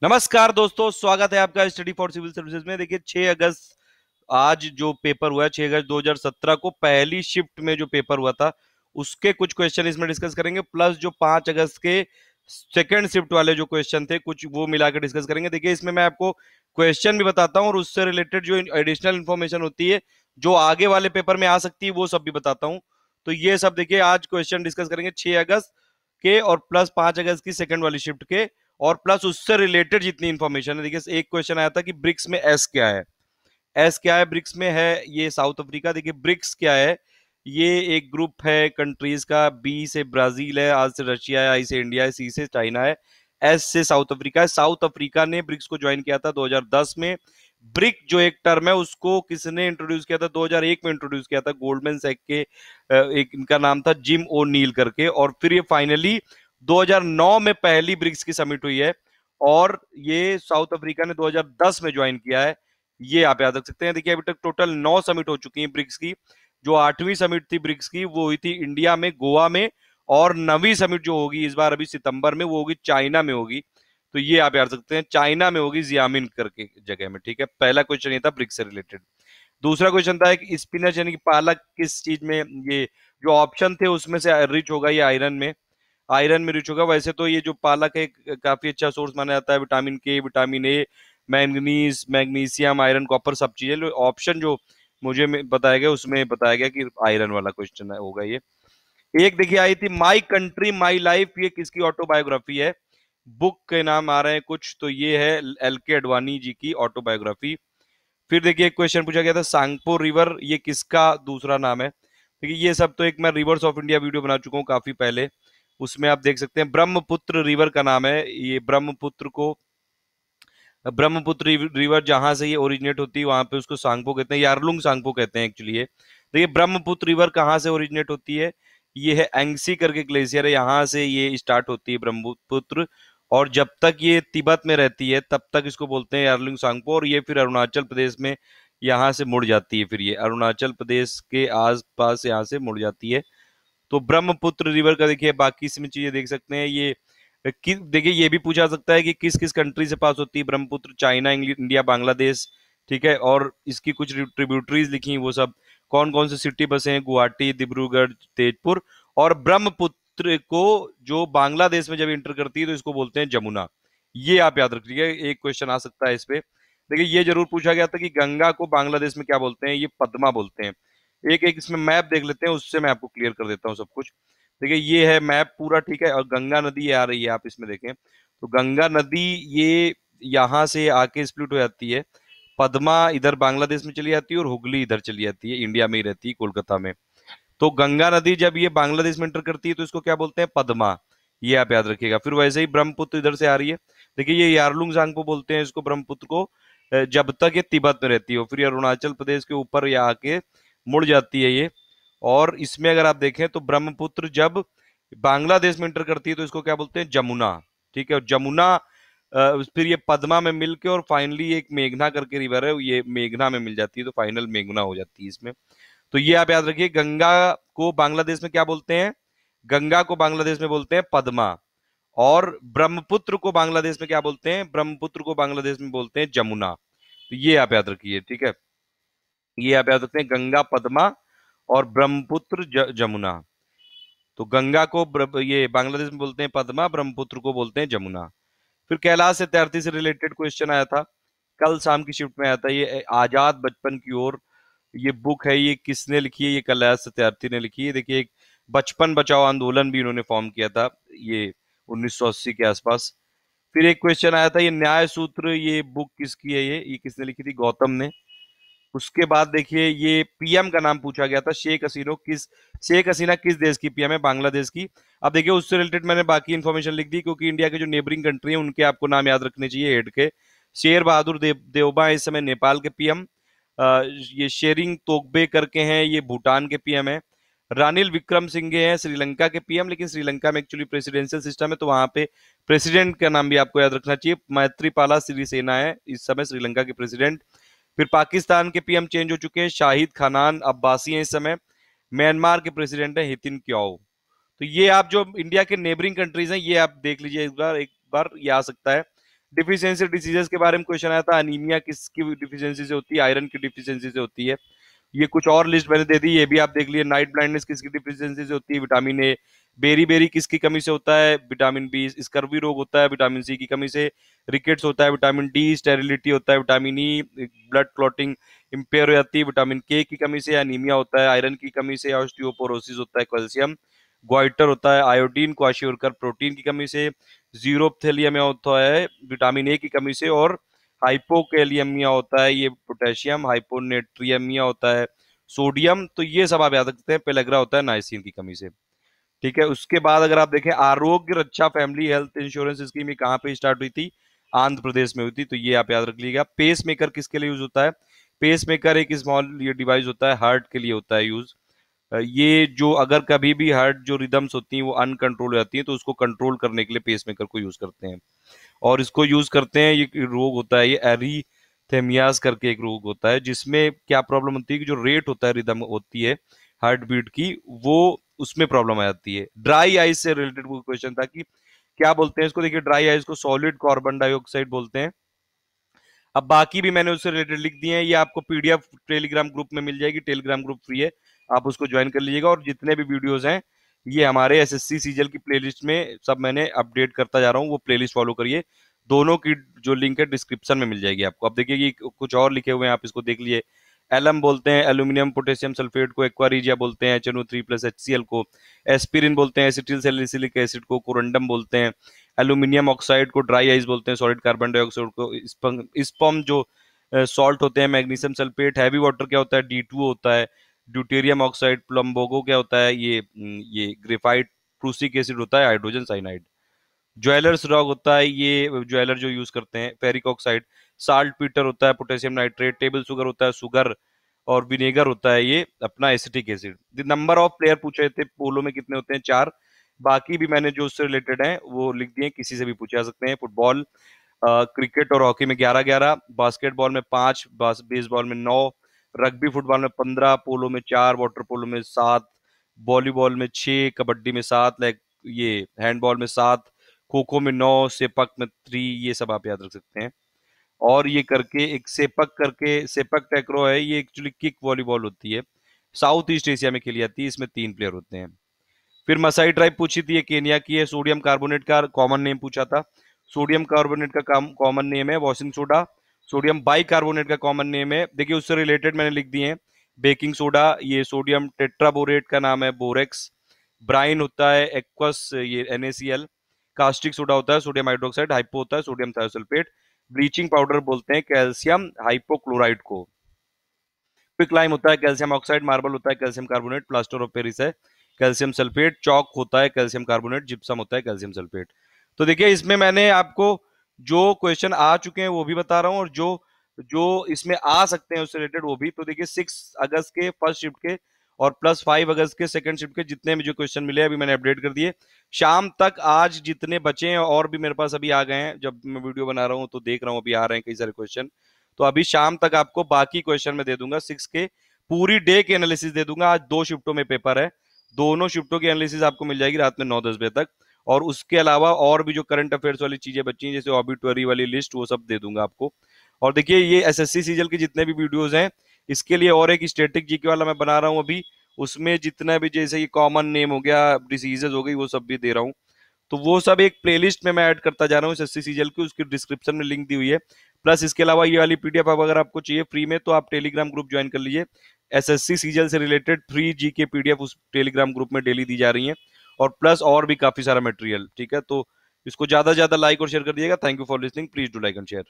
नमस्कार दोस्तों, स्वागत है आपका स्टडी फॉर सिविल सर्विसेज में। देखिए 6 अगस्त आज जो पेपर हुआ है, 6 अगस्त 2017 को पहली शिफ्ट में जो पेपर हुआ था उसके कुछ क्वेश्चन इसमें डिस्कस करेंगे, प्लस जो 5 अगस्त के सेकंड शिफ्ट वाले जो क्वेश्चन थे कुछ वो मिलाकर डिस्कस करेंगे। देखिए इसमें मैं आपको क्वेश्चन भी बताता हूं और उससे रिलेटेड जो एडिशनल इंफॉर्मेशन होती है जो आगे वाले पेपर में आ सकती है वो सब भी बताता हूं। तो ये सब देखिए आज क्वेश्चन डिस्कस करेंगे 6 अगस्त के और प्लस 5 अगस्त की सेकंड वाली शिफ्ट के, और प्लस उससे रिलेटेड जितनी इंफॉर्मेशन है। देखिए एक क्वेश्चन आया था कि ब्रिक्स में एस क्या है। एस क्या है ब्रिक्स में? है ये साउथ अफ्रीका। देखिए ब्रिक्स क्या है, ये एक ग्रुप है कंट्रीज का। बी से ब्राजील है, आर से रशिया है, आई से इंडिया है, सी से चाइना है, एस से साउथ अफ्रीका है। साउथ अफ्रीका ने ब्रिक्स को ज्वाइन किया था 2010 में। ब्रिक जो एक टर्म है उसको किसने इंट्रोड्यूस किया था? 2001 में इंट्रोड्यूस किया था गोल्डमैन सैक के एक इनका नाम था जिम ओ नील करके, और फिर ये फाइनली 2009 में पहली ब्रिक्स की समिट हुई है और ये साउथ अफ्रीका ने 2010 में ज्वाइन किया है। ये आप याद रख सकते हैं। देखिए अभी तक टोटल 9 समिट हो चुकी हैं ब्रिक्स की। जो 8वीं समिट थी ब्रिक्स की वो हुई थी इंडिया में, गोवा में, और 9वीं समिट जो होगी इस बार अभी सितंबर में वो होगी चाइना में होगी। तो ये आप याद रख सकते हैं, चाइना में होगी जियामिन करके जगह में। ठीक है, पहला क्वेश्चन ये था ब्रिक्स से रिलेटेड। दूसरा क्वेश्चन था कि स्पिनच यानी कि पालक किस चीज में, ये जो ऑप्शन थे उसमें से रिच होगा, ये आयरन में। आयरन में रिच होगा। वैसे तो ये जो पालक है काफी अच्छा सोर्स माना जाता है, विटामिन के, vitamin A, manganese, magnesium, iron, copper, सब चीजें। ऑप्शन जो मुझे बताया गया उसमें बताया गया कि आयरन वाला क्वेश्चन होगा ये। एक देखिए आई थी माई कंट्री माई लाइफ, ये किसकी ऑटोबायोग्राफी है? बुक के नाम आ रहे हैं कुछ, तो ये है एल के अडवाणी जी की ऑटोबायोग्राफी। फिर देखिए एक क्वेश्चन पूछा गया था सांगपो रिवर, ये किसका दूसरा नाम है? देखिए ये सब तो एक मैं रिवर्स ऑफ इंडिया वीडियो बना चुका हूँ काफी पहले, उसमें आप देख सकते हैं। ब्रह्मपुत्र रिवर का नाम है ये। ब्रह्मपुत्र को, ब्रह्मपुत्र रिवर जहां से ये ओरिजिनेट होती है वहां पे उसको सांगपो कहते हैं, यारलुंग सांगपो कहते हैं एक्चुअली ये। देखिए ब्रह्मपुत्र रिवर कहाँ से ओरिजिनेट होती है? ये है एंगसी करके ग्लेशियर है, यहाँ से ये स्टार्ट होती है ब्रह्मपुत्र। और जब तक ये तिब्बत में रहती है तब तक इसको बोलते हैं यारलुंग सांगपो, और ये फिर अरुणाचल प्रदेश में यहाँ से मुड़ जाती है। फिर ये अरुणाचल प्रदेश के आसपास यहाँ से मुड़ जाती है। तो ब्रह्मपुत्र रिवर का देखिए बाकी इसमें चीजें देख सकते हैं। ये देखिए ये भी पूछा सकता है कि किस किस कंट्री से पास होती है ब्रह्मपुत्र? China, India, Bangladesh. ठीक है, और इसकी कुछ ट्रिब्यूटरीज लिखी हैं वो सब। कौन कौन से सिटी बसे हैं? गुवाहाटी, डिब्रूगढ़, तेजपुर। और ब्रह्मपुत्र को जो बांग्लादेश में जब एंटर करती है तो इसको बोलते हैं जमुना। ये आप याद रखिए, एक क्वेश्चन आ सकता है इस पे। देखिए ये जरूर पूछा गया था कि गंगा को बांग्लादेश में क्या बोलते हैं? ये पद्मा बोलते हैं। एक एक इसमें मैप देख लेते हैं, उससे मैं आपको क्लियर कर देता हूँ सब कुछ। देखिए ये है मैप पूरा, ठीक है, और गंगा नदी ये आ रही है, आप इसमें देखें तो गंगा नदी ये यहाँ से आके स्प्लिट हो जाती है। पद्मा इधर बांग्लादेश में चली जाती है और हुगली इधर चली जाती है, इंडिया में ही रहती है, कोलकाता में। तो गंगा नदी जब ये बांग्लादेश में एंटर करती है तो इसको क्या बोलते हैं? पद्मा। ये आप याद रखिएगा। फिर वैसे ही ब्रह्मपुत्र इधर से आ रही है। देखिए ये यारलुंग सांगपो बोलते हैं इसको, ब्रह्मपुत्र को, जब तक ये तिब्बत में रहती है। फिर ये अरुणाचल प्रदेश के ऊपर ये आके मुड़ जाती है ये। और इसमें अगर आप देखें तो ब्रह्मपुत्र जब बांग्लादेश में एंटर करती है तो इसको क्या बोलते हैं? जमुना। ठीक है, और जमुना फिर ये पद्मा में मिलके और फाइनली एक मेघना करके रिवर है, ये मेघना में मिल जाती है, तो फाइनल मेघना हो जाती है इसमें। तो ये आप याद रखिए, गंगा को बांग्लादेश में क्या बोलते हैं? गंगा को बांग्लादेश में बोलते हैं पद्मा। और ब्रह्मपुत्र को बांग्लादेश में क्या बोलते हैं? ब्रह्मपुत्र को बांग्लादेश में बोलते हैं जमुना। तो ये आप याद रखिए, ठीक है। ये आप याद रखते हैं, गंगा, पद्मा और ब्रह्मपुत्र, जमुना। तो गंगा को ये बांग्लादेश में बोलते हैं पद्मा, ब्रह्मपुत्र को बोलते हैं जमुना। फिर कैलाश सत्यार्थी से रिलेटेड क्वेश्चन आया था, कल शाम की शिफ्ट में आया था ये। आजाद बचपन की ओर ये बुक है, ये किसने लिखी है? ये कैलाश सत्यार्थी ने लिखी है। देखिए एक बचपन बचाओ आंदोलन भी इन्होंने फॉर्म किया था ये 1980 के आसपास। फिर एक क्वेश्चन आया था, ये न्याय सूत्र, ये बुक किसकी है? ये किसने लिखी थी? गौतम ने। उसके बाद देखिए ये पीएम का नाम पूछा गया था, शेख हसीना किस देश की पीएम है? बांग्लादेश की। अब देखिए उससे रिलेटेड मैंने बाकी इंफॉर्मेशन लिख दी, क्योंकि इंडिया के जो नेबरिंग कंट्री है उनके आपको नाम याद रखने चाहिए हेड के। शेर बहादुर देवबा इस समय नेपाल के पीएम। ये शेरिंग तोगबे करके हैं, ये भूटान के पीएम है। रानिल विक्रम सिंघे हैं श्रीलंका के पीएम, लेकिन श्रीलंका में एक्चुअली प्रेसिडेंशियल सिस्टम है तो वहां पे प्रेसिडेंट का नाम भी आपको याद रखना चाहिए। मैत्रीपाला सिरिसेना है इस समय श्रीलंका के प्रेसिडेंट। फिर पाकिस्तान के पीएम चेंज हो चुके हैं, शाहिद खानान अब्बासी हैं इस समय। म्यांमार के प्रेसिडेंट हैं हितिन क्याओ। तो ये आप जो इंडिया के नेबरिंग कंट्रीज हैं ये आप देख लीजिए एक बार, ये आ सकता है। डिफिशियंसी डिसीजेस के बारे में क्वेश्चन आया था, अनीमिया किसकी डिफिशियंसी से होती है, आयरन की डिफिशियंसी से होती है। ये कुछ और लिस्ट मैंने दे दी, ये भी आप देख लिए। नाइट ब्लाइंडनेस किसकी डिफिशियंसी से होती है, विटामिन ए। बेरी बेरी किसकी कमी से होता है, विटामिन बी। स्कर्वी रोग होता है विटामिन सी की कमी से। रिकेट्स होता है विटामिन डी। स्टेरिलिटी होता है vitamin E. Blood clotting impair हो जाती है विटामिन के की कमी से। अनीमिया होता है आयरन की कमी से। ऑस्टियोपोरोसिस होता है कैल्शियम। ग्वाइटर होता है आयोडीन क्वाशियोरकर प्रोटीन की कमी से। जीरोप्थेलियम होता है विटामिन ए की कमी से। और हाइपोकैलियमिया होता है ये पोटेशियम। हाइपोनेट्रियमिया होता है सोडियम। तो ये सब आप याद रखते हैं। पेलेग्रा होता है नाइसिन की कमी से। ठीक है, उसके बाद अगर आप देखें, आरोग्य रक्षा फैमिली हेल्थ इंश्योरेंस स्कीम ये कहाँ पे स्टार्ट हुई थी, आंध्र प्रदेश में हुई थी। तो ये आप याद रख लीजिएगा। पेस मेकर किसके लिए यूज होता है, पेस मेकर एक स्मॉल ये डिवाइस होता है, हार्ट के लिए होता है यूज। ये जो अगर कभी भी हार्ट जो रिदम्स होती हैं वो अनकंट्रोल हो जाती हैं, तो उसको कंट्रोल करने के लिए पेस मेकर को यूज करते हैं। और इसको यूज करते हैं, ये रोग होता है ये एरिथेमियास करके एक रोग होता है, जिसमें क्या प्रॉब्लम होती है कि जो रेट होता है रिदम होती है हार्ट बीट की, वो उसमें प्रॉब्लम आ जाती है। ड्राई आइज से रिलेटेड कोई क्वेश्चन था कि क्या बोलते हैं इसको, देखिए ड्राई आइज को सॉलिड कार्बन डाइऑक्साइड बोलते हैं। अब बाकी भी मैंने उससे रिलेटेड लिख दिए हैं, ये आपको पीडीएफ टेलीग्राम ग्रुप में मिल जाएगी। टेलीग्राम ग्रुप फ्री है, आप उसको ज्वाइन कर लीजिएगा। और जितने भी वीडियोस हैं ये हमारे एसएससी सीजीएल की प्लेलिस्ट में सब मैंने अपडेट करता जा रहा हूँ, वो प्लेलिस्ट फॉलो करिए। दोनों की जो लिंक है डिस्क्रिप्शन में मिल जाएगी आपको। अब देखिए कि कुछ और लिखे हुए हैं, आप इसको देख लिए। एलम बोलते हैं एल्यूमिनियम पोटेशियम सल्फेट को। एक्वारीजिया बोलते हैं HNO3+HCl को। एस्पिरिन बोलते हैं एसिटिल सैलिसिलिक एसिड को। कोरंडम बोलते हैं एल्यूमिनियम ऑक्साइड को। ड्राई आइस बोलते हैं सॉलिड कार्बन डाइऑक्साइड को। स्पम जो सॉल्ट होते हैं मैग्नीशियम सल्फेट। हैवी वाटर क्या होता है, D2O होता है। ड्यूटेरियम ऑक्साइड प्लम्बोगो क्या होता है, ये ग्रेफाइट प्रूसिक एसिड होता है। Hydrogen cyanide. ज्वेलर्स रॉक होता है, ये ज्वेलर जो यूज करते हैं। Ferric oxide. साल्ट पीटर होता है पोटेशियम नाइट्रेट। टेबल शुगर होता है शुगर। और विनेगर होता है ये अपना acetic acid. The number of player पूछे थे पोलो में कितने होते हैं, 4। बाकी भी मैंने जो उससे रिलेटेड है वो लिख दिए, किसी से भी पूछे जा सकते हैं। फुटबॉल क्रिकेट और हॉकी में 11-11। बास्केटबॉल में 5। बेसबॉल में 9। रग्बी फुटबॉल में 15। पोलो में 4। वाटर पोलो में 7। वॉलीबॉल में 6। कबड्डी में 7। लाइक ये हैंडबॉल में 7। खो खो में 9। सेपक में 3। ये सब आप याद रख सकते हैं। और ये करके एक सेपक करके सेपक टैक्रो है, ये एक्चुअली किक वॉलीबॉल होती है। साउथ ईस्ट एशिया में खेली जाती है, इसमें 3 प्लेयर होते हैं। फिर मसाई ट्राइब पूछी थी, ये केनिया की है। सोडियम कार्बोनेट का कॉमन नेम पूछा था। सोडियम कार्बोनेट का कॉमन नेम है वॉशिंग सोडा। सोडियम बाइकार्बोनेट का कॉमन नेम है, देखिए उससे रिलेटेड मैंने लिख दिए हैं। बेकिंग सोडा, ये सोडियम टेट्राबोरेट का नाम है बोरेक्स। ब्राइन होता है एक्वस, ये NaCl। कास्टिक सोडा होता है सोडियम हाइड्रोक्साइड। हाइपो होता है सोडियम थायोसल्फेट। ब्लीचिंग पाउडर बोलते हैं कैल्शियम हाइपोक्लोराइड को। क्विक लाइम होता है कैल्शियम ऑक्साइड। मार्बल होता है calcium carbonate. Plaster of Paris है कैल्शियम सल्फेट। चौक होता है कैल्शियम कार्बोनेट। जिप्सम होता है कैल्शियम सल्फेट। तो देखिए इसमें मैंने आपको जो क्वेश्चन आ चुके हैं वो भी बता रहा हूं, और जो जो इसमें आ सकते हैं उससे रिलेटेड वो भी। तो देखिए 6 अगस्त के फर्स्ट शिफ्ट के और +5 अगस्त के सेकंड शिफ्ट के जितने भी जो क्वेश्चन मिले अभी मैंने अपडेट कर दिए। शाम तक आज जितने बचे हैं और भी मेरे पास अभी आ गए हैं, जब मैं वीडियो बना रहा हूं तो देख रहा हूं अभी आ रहे हैं कई सारे क्वेश्चन। तो अभी शाम तक आपको बाकी क्वेश्चन में दे दूंगा 6 के पूरी डे के एनालिसिस दे दूंगा। आज 2 शिफ्टों में पेपर है, दोनों शिफ्टों की एनालिसिस आपको मिल जाएगी रात में 9-10 बजे तक। और उसके अलावा और भी जो करंट अफेयर्स वाली चीजें बची हैं जैसे ऑबिटरी वाली लिस्ट, वो सब दे दूंगा आपको। और देखिए ये एसएससी सीजीएल के जितने भी वीडियोस हैं, इसके लिए और एक स्टैटिक जीके वाला मैं बना रहा हूँ अभी। उसमें जितना भी जैसे ये कॉमन नेम हो गया, डिसीजेज हो गई, वो सब भी दे रहा हूँ। तो वो सब एक प्लेलिस्ट में मैं ऐड करता जा रहा हूँ एसएससी सीजीएल की, उसकी डिस्क्रिप्शन में लिंक दी हुई है। प्लस इसके अलावा ये वाली पीडीएफ अगर आपको चाहिए फ्री में तो आप टेलीग्राम ग्रुप ज्वाइन कर लीजिए। एसएससी सीजीएल से रिलेटेड फ्री जीके पीडीएफ उस टेलीग्राम ग्रुप में डेली दी जा रही है। और प्लस और भी काफी सारा मटेरियल। ठीक है, तो इसको ज्यादा से ज्यादा लाइक और शेयर कर दिएगा। Thank you for listening, please do like and share.